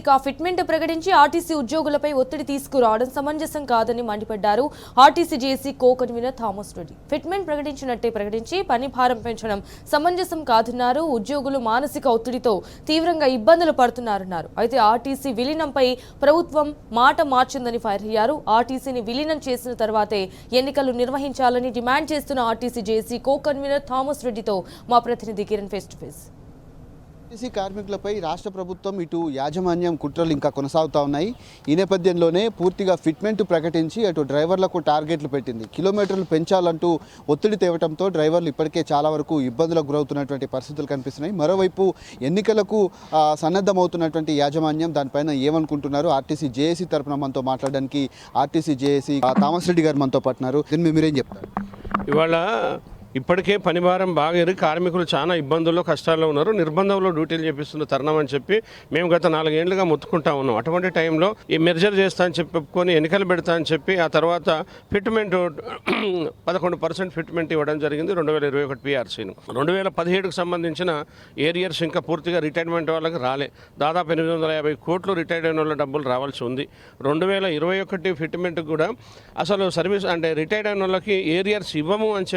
ఇక ఫిట్మెంట్ ప్రకటించి ఆర్టీసీ ఉద్యోగులపై ఒత్తిడి తీసుకురావడం సమంజసం కాదని మండిపడ్డారు RTC JAC co convener Thomas Reddy. Fitment ప్రకటించినట్టే ప్రకటించి పని భారం పెంచడం సమంజసం కాదన్నారు. ఉద్యోగులు మానసిక ఒత్తిడితో తీవ్రంగా ఇబ్బందులు పడుతున్నారన్నారు. అయితే ఆర్టీసీ విలీనంపై ప్రభుత్వం మాట మార్చిందని ఫైర్ అయ్యారు. ఆర్టీసీని విలీనం చేసిన తర్వాతే ఎన్నికలు నిర్వహించాలని డిమాండ్ చేస్తున్న RTC JAC co convener Thomas రెడ్డితో మా ప్రతినిధి Kiran face to face. RTC కార్మికులపై రాష్ట్ర ప్రభుత్వం ఇటు యాజమాన్యం కుట్రలు ఇంకా కొనసాగుతూ ఉన్నాయి. ఈ నేపథ్యంలోనే పూర్తిగా ఫిట్మెంట్ ప్రకటించి అటు డ్రైవర్లకు టార్గెట్లు పెట్టింది. కిలోమీటర్లు పెంచాలంటూ ఒత్తిడి తేవడంతో డ్రైవర్లు ఇప్పటికే చాలా వరకు ఇబ్బందులకు గురవుతున్నటువంటి పరిస్థితులు కనిపిస్తున్నాయి. మరోవైపు ఎన్నికలకు సన్నద్ధమవుతున్నటువంటి యాజమాన్యం దానిపైన ఏమనుకుంటున్నారు? ఆర్టీసీ జేఏసీ తరఫున మనతో మాట్లాడడానికి ఆర్టీసీ జేఏసీ థామస్ రెడ్డి గారు మనతో పాటున్నారు. దీన్ని మీరేం చెప్తారు? ఇవాళ ఇప్పటికే పని భారం బాగా ఎరిగి కార్మికులు చాలా ఇబ్బందుల్లో కష్టాల్లో ఉన్నారు. నిర్బంధంలో డ్యూటీలు చేపిస్తున్న తరుణం అని చెప్పి మేము గత 4 ఏళ్లుగా మొత్తుకుంటా ఉన్నాం. అటువంటి టైంలో ఈ మెర్జర్ చేస్తా అని చెప్పుకొని ఎన్నికలు పెడతా అని చెప్పి ఆ తర్వాత ఫిట్మెంట్ 11% ఫిట్మెంట్ ఇవ్వడం జరిగింది 2021 PRCను. 2017కు సంబంధించిన ఏరియర్స్ ఇంకా పూర్తిగా రిటైర్మెంట్ వాళ్ళకి రాలే. దాదాపు 850 కోట్లు రిటైర్డ్ అయిన వాళ్ళ డబ్బులు రావాల్సి ఉంది. 2021 ఫిట్మెంట్ కూడా అసలు సర్వీస్ అంటే రిటైర్డ్ అయిన వాళ్ళకి ఏరియర్స్ ఇవ్వము అని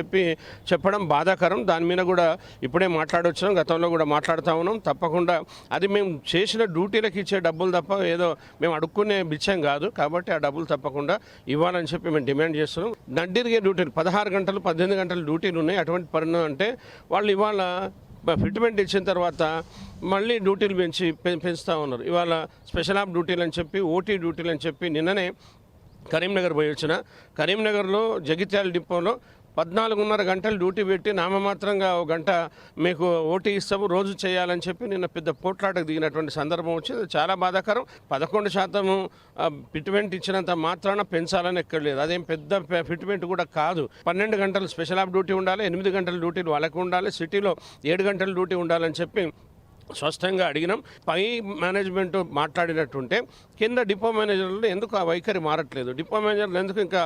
చెప్పడం బాధాకరం. దాని మీద కూడా ఇప్పుడే మాట్లాడొచ్చాం, గతంలో కూడా మాట్లాడుతూ ఉన్నాం. తప్పకుండా అది మేము చేసిన డ్యూటీలకు ఇచ్చే డబ్బులు తప్ప ఏదో మేము అడుక్కునే బిచ్చం కాదు. కాబట్టి ఆ డబ్బులు తప్పకుండా ఇవ్వాలని చెప్పి మేము డిమాండ్ చేస్తున్నాం. నడ్డిరిగే డ్యూటీలు 16 గంటలు 18 గంటల డ్యూటీలు ఉన్నాయి. అటువంటి పరిణామం అంటే వాళ్ళు ఇవాళ ఫిట్మెంట్ ఇచ్చిన తర్వాత మళ్ళీ డ్యూటీలు పెంచుతూ ఉన్నారు. ఇవాళ స్పెషల్ ఆఫ్ డ్యూటీలు అని చెప్పి ఓటీ డ్యూటీలు అని చెప్పి నిన్ననే కరీంనగర్ పోయి వచ్చిన. కరీంనగర్లో జగిత్యాల డిపోలో 14.5 గంటలు డ్యూటీ పెట్టి నామమాత్రంగా 1 గంట మీకు ఓటీ ఇస్తాము రోజు చేయాలని చెప్పి నిన్న పెద్ద పోట్లాటకు దిగినటువంటి సందర్భం వచ్చింది. చాలా బాధాకరం. 11% ఫిట్మెంట్ ఇచ్చినంత మాత్రాన పెంచాలని ఎక్కడ లేదు. అదేం పెద్ద ఫిట్మెంట్ కూడా కాదు. 12 గంటలు స్పెషల్ ఆఫ్ డ్యూటీ ఉండాలి, 8 గంటల డ్యూటీలు వాళ్ళకు ఉండాలి, సిటీలో 7 గంటల డ్యూటీ ఉండాలని చెప్పి స్పష్టంగా అడిగినాం. పై మేనేజ్మెంట్ మాట్లాడినట్టుంటే కింద డిపో మేనేజర్లు ఎందుకు ఆ వైఖరి మారట్లేదు? డిపో మేనేజర్లు ఎందుకు ఇంకా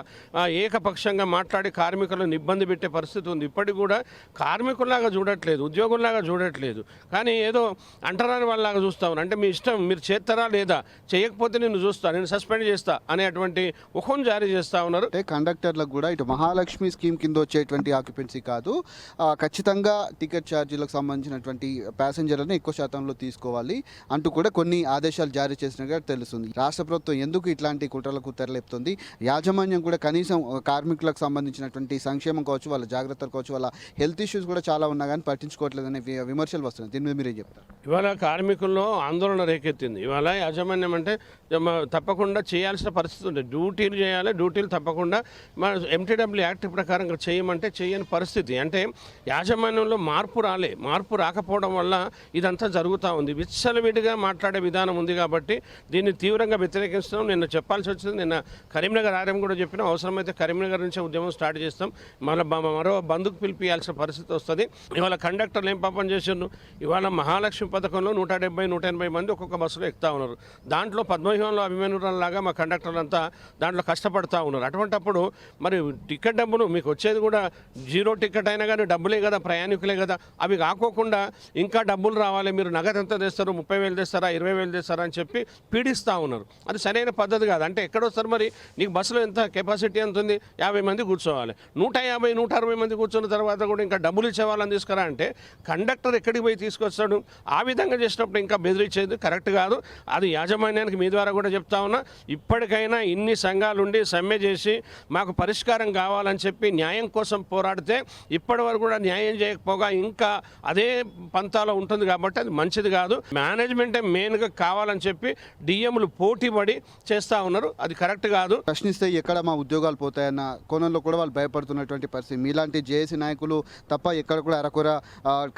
ఏకపక్షంగా మాట్లాడి కార్మికులను ఇబ్బంది పెట్టే పరిస్థితి ఉంది? ఇప్పటికి కూడా కార్మికుల్లాగా చూడట్లేదు, ఉద్యోగుల్లాగా చూడట్లేదు. కానీ ఏదో అంటరాని వాళ్ళలాగా చూస్తా ఉన్నారు. అంటే మీ ఇష్టం, మీరు చేస్తారా లేదా, చేయకపోతే నేను చూస్తా, నేను సస్పెండ్ చేస్తా అనేటువంటి హుకుం జారీ చేస్తూ ఉన్నారు. అంటే కండక్టర్లకు కూడా ఇటు మహాలక్ష్మి స్కీమ్ కింద వచ్చేటువంటి ఆక్యుపెన్సీ కాదు, ఖచ్చితంగా టికెట్ ఛార్జీలకు సంబంధించినటువంటి ప్యాసింజర్లను ఎక్కువ శాతంలో తీసుకోవాలి అంటూ కూడా కొన్ని ఆదేశాలు జారీ చేసినట్టుగా తెలుస్తుంది. రాష్ట్ర ప్రభుత్వం ఎందుకు ఇట్లాంటి కుట్రలకు తెరలేపుతుంది? యాజమాన్యం కూడా కనీసం కార్మికులకు సంబంధించినటువంటి సంక్షేమం కావచ్చు, వాళ్ళ జాగ్రత్తలు కావచ్చు, వాళ్ళ హెల్త్ ఇష్యూస్ కూడా చాలా ఉన్నా కానీ పట్టించుకోవట్లేదనే విమర్శలు వస్తున్నాయి. దీని మీద మీరేం చెప్తారు? ఇవాళ కార్మికుల్లో ఆందోళన రేకెత్తింది. ఇవాళ యాజమాన్యం అంటే తప్పకుండా చేయాల్సిన పరిస్థితి ఉంది. డ్యూటీలు చేయాలి, డ్యూటీలు తప్పకుండా మన MTW యాక్ట్ ప్రకారం చేయమంటే చేయని పరిస్థితి. అంటే యాజమాన్యంలో మార్పు రాలే. మార్పు రాకపోవడం వల్ల ఇదంతా జరుగుతూ ఉంది. విచ్చలవిడిగా మాట్లాడే విధానం ఉంది. కాబట్టి దీన్ని తీవ్రంగా వ్యతిరేకిస్తున్నాం. నిన్న చెప్పాల్సి వచ్చింది. నిన్న కరీంనగర్ ఆర్ఎం కూడా చెప్పినాం, అవసరమైతే కరీంనగర్ నుంచే ఉద్యమం స్టార్ట్ చేస్తాం. మరో బంధుకు పిలిపియాల్సిన పరిస్థితి వస్తుంది. ఇవాళ కండక్టర్లు ఏం పాపం చేసిండ్రు? ఇవాళ మహాలక్ష్మి పథకంలో 170-180 మంది ఒక్కొక్క బస్సులో ఎక్కుతా ఉన్నారు. దాంట్లో పద్మవ్యూహంలో అభిమన్యులాగా మా కండక్టర్లు అంతా దాంట్లో కష్టపడుతూ ఉన్నారు. అటువంటప్పుడు మరి టికెట్ డబ్బులు మీకు వచ్చేది కూడా 0 టికెట్ అయినా కానీ డబ్బులే కదా, ప్రయాణికులే కదా. అవి కాకోకుండా ఇంకా డబ్బులు రావాలి, మీరు నగదు ఎంత తెస్తారు, 30,000 తెస్తారా, 20,000 తెస్తారా అని చెప్పి పీడిస్తూ ఉన్నారు. అది సరైన పద్ధతి కాదు. అంటే ఎక్కడొస్తారు మరి? నీకు బస్సులో ఎంత కెపాసిటీ ఎంత ఉంది? 50 మంది కూర్చోవాలి. 150-160 మంది కూర్చున్న తర్వాత కూడా ఇంకా డబ్బులు ఇచ్చే వాళ్ళని తీసుకురా అంటే కండక్టర్ ఎక్కడికి పోయి తీసుకొస్తాడు? ఆ విధంగా చేసినప్పుడు ఇంకా బెదిరించేది కరెక్ట్ కాదు. అది యాజమాన్యానికి మీ ద్వారా కూడా చెప్తా ఉన్నా. ఇప్పటికైనా ఇన్ని సంఘాలుండి సమ్మె చేసి మాకు పరిష్కారం కావాలని చెప్పి న్యాయం కోసం పోరాడితే ఇప్పటి వరకు కూడా న్యాయం చేయకపోగా ఇంకా అదే పంతాలో ఉంటుంది. కాబట్టి అది మంచిది కాదు. మేనేజ్మెంటే మెయిన్గా కావాలని చెప్పి డిఎంలు పోటీ పడి చేస్తూ ఉన్నారు. అది కరెక్ట్ కాదు. ప్రశ్నిస్తే ఎక్కడ మా ఉద్యోగాలు పోతాయన్న కోణంలో కూడా వాళ్ళు భయపడుతున్నటువంటి పరిస్థితి. మీలాంటి జేఏసీ నాయకులు తప్ప ఎక్కడ కూడా అరకొర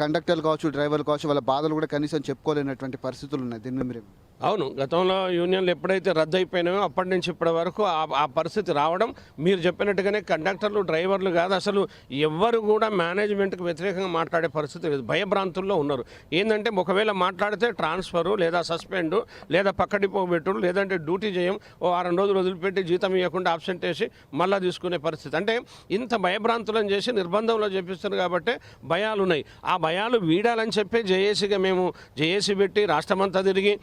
కండక్టర్లు కావచ్చు, డ్రైవర్లు కావచ్చు, వాళ్ళ బాధలు కూడా కనీసం చెప్పుకోలేనటువంటి పరిస్థితులు ఉన్నాయి. దీన్ని మీరు అవును, గతంలో యూనియన్లు ఎప్పుడైతే రద్దు అయిపోయినాయో అప్పటి నుంచి ఇప్పటి వరకు ఆ పరిస్థితి రావడం మీరు చెప్పినట్టుగానే కండక్టర్లు, డ్రైవర్లు కాదు, అసలు ఎవ్వరు కూడా మేనేజ్మెంట్కి వ్యతిరేకంగా మాట్లాడే పరిస్థితి లేదు. భయభ్రాంతుల్లో ఉన్నారు. ఏంటంటే ఒకవేళ మాట్లాడితే ట్రాన్స్ఫరు లేదా సస్పెండు లేదా పక్క డిపో పెట్టుడు లేదంటే డ్యూటీ చేయం, ఓ 6 రోజులు వదిలిపెట్టి జీతం ఇవ్వకుండా ఆబ్సెంట్ వేసి మళ్ళీ తీసుకునే పరిస్థితి. అంటే ఇంత భయభ్రాంతులను చేసి నిర్బంధంలో చేపిస్తున్నారు కాబట్టి భయాలు ఉన్నాయి. ఆ భయాలు వీడాలని చెప్పి జేఏసీగా మేము జేఏసీ పెట్టి రాష్ట్రమంతా తిరిగి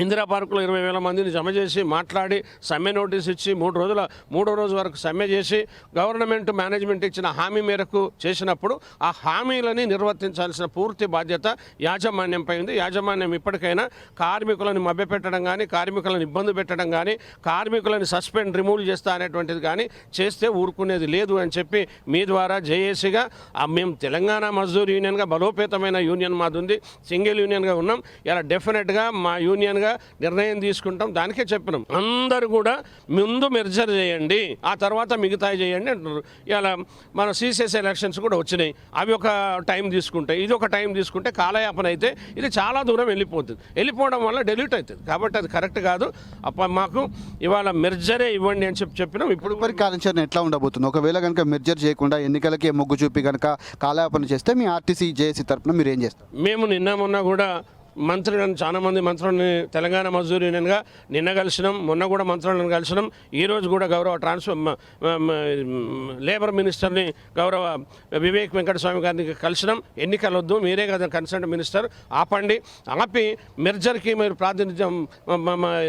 ఇందిరా పార్కులో 20,000 మందిని జమ చేసి మాట్లాడి సమ్మె నోటీస్ ఇచ్చి మూడో రోజు వరకు సమ్మె చేసి గవర్నమెంట్ మేనేజ్మెంట్ ఇచ్చిన హామీ మేరకు చేసినప్పుడు ఆ హామీలని నిర్వర్తించాల్సిన పూర్తి బాధ్యత యాజమాన్యంపై ఉంది. యాజమాన్యం ఇప్పటికైనా కార్మికులను మభ్యపెట్టడం కానీ, కార్మికులను ఇబ్బంది పెట్టడం కానీ, కార్మికులను సస్పెండ్ రిమూవ్ చేస్తా అనేటువంటిది కానీ చేస్తే ఊరుకునేది లేదు అని చెప్పి మీ ద్వారా జేఏసీగా మేము తెలంగాణ మజ్దూర్ యూనియన్గా బలోపేతమైన యూనియన్ మాది ఉంది, సింగిల్ యూనియన్గా ఉన్నాం. ఇలా డెఫినెట్గా మా యూనియన్గా నిర్ణయం తీసుకుంటాం. దానికే చెప్పినాం అందరూ కూడా ముందు మెర్జర్ చేయండి, ఆ తర్వాత మిగతాయి చేయండి అంటున్నారు. ఇలా మన సిసిఎస్ ఎలక్షన్స్ కూడా వచ్చినాయి, అవి ఒక టైం తీసుకుంటాయి, ఇది ఒక టైం తీసుకుంటే కాలయాపన అయితే ఇది చాలా దూరం వెళ్ళిపోవడం వల్ల డెలీట్ అవుతుంది. కాబట్టి అది కరెక్ట్ కాదు. మాకు ఇవాళ మెర్జరే ఇవ్వండి అని చెప్పినాం. ఇప్పుడు మరి కార్యాచరణ ఎట్లా ఉండబోతుంది? ఒకవేళ కనుక మెర్జర్ చేయకుండా ఎన్నికలకే మొగ్గు చూపి కనుక కాలయాపన చేస్తే మీ ఆర్టీసీ జేఏసీ తరఫున మీరు ఏం చేస్తారు? మేము మొన్న కూడా మంత్రులను చాలామంది మంత్రులని తెలంగాణ మజ్దూర్ యూనియన్గా నిన్న కలిసినాం, మొన్న కూడా మంత్రులను కలిసినాం. ఈరోజు కూడా గౌరవ లేబర్ మినిస్టర్ని గౌరవ వివేక్ వెంకటస్వామి గారిని కలిసినాం. ఎన్నికలు వద్దు, మీరే కదా కన్సర్న్ మినిస్టర్, ఆపి మెర్జర్కి మీరు ప్రాతినిధ్యం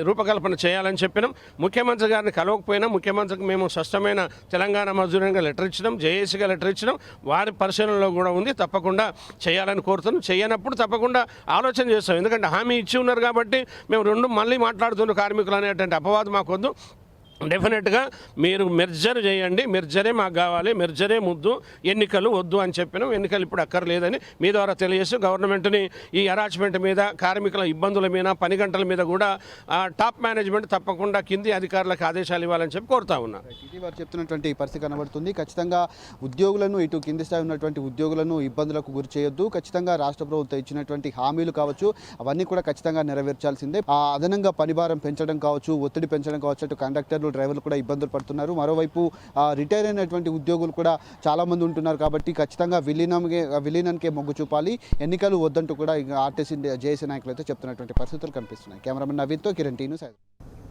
రూపకల్పన చేయాలని చెప్పినాం. ముఖ్యమంత్రి గారిని కలవకపోయినా ముఖ్యమంత్రికి మేము స్పష్టమైన తెలంగాణ మజ్దూర్ యూనియన్గా లెటర్ ఇచ్చినాం, జేఏసీగా లెటర్ ఇచ్చినాం. వారి పరిశీలనలో కూడా ఉంది, తప్పకుండా చేయాలని కోరుతున్నాం. చేయనప్పుడు తప్పకుండా ఆలోచన చేస్తాం. ఎందుకంటే హామీ ఇచ్చి ఉన్నారు కాబట్టి మేము మళ్ళీ మాట్లాడుతున్న కార్మికులు అనేటువంటి అపవాదం మాకొద్దు. డెఫినెట్గా మీరు మెర్జర్ చేయండి, మెర్జరే మాకు కావాలి, మెర్జరే ముద్దు, ఎన్నికలు వద్దు అని చెప్పినాం. ఎన్నికలు ఇప్పుడు అక్కర్లేదని మీ ద్వారా తెలియజేస్తూ గవర్నమెంట్ని ఈ అరాచ్మెంట్ మీద, కార్మికుల ఇబ్బందుల మీద, పని గంటల మీద కూడా టాప్ మేనేజ్మెంట్ తప్పకుండా కింది అధికారులకు ఆదేశాలు ఇవ్వాలని చెప్పి కోరుతా ఉన్నా. ఇది వారు చెప్తున్నటువంటి పరిస్థితి కనబడుతుంది. ఖచ్చితంగా ఉద్యోగులను, ఇటు కింది స్థాయి ఉన్నటువంటి ఉద్యోగులను ఇబ్బందులకు గురి చేయొద్దు. ఖచ్చితంగా రాష్ట్ర ప్రభుత్వం ఇచ్చినటువంటి హామీలు కావచ్చు, అవన్నీ కూడా ఖచ్చితంగా నెరవేర్చాల్సిందే. అదనంగా పనిభారం పెంచడం కావచ్చు, ఒత్తిడి పెంచడం కావచ్చు, అటు కండక్టర్లు, డ్రైవర్లు కూడా ఇబ్బందులు పడుతున్నారు. మరోవైపు రిటైర్ అయినటువంటి ఉద్యోగులు కూడా చాలామంది ఉంటున్నారు. కాబట్టి ఖచ్చితంగా విలీనానికే మొగ్గు చూపాలి, ఎన్నికలు వద్దంటూ కూడా ఆర్టీసీ జేఏసీ నాయకులు అయితే చెప్తున్నటువంటి పరిస్థితులు కనిపిస్తున్నాయి. కెమెరామెన్ నవీన్తో కిరణ్ టీ న్యూస్.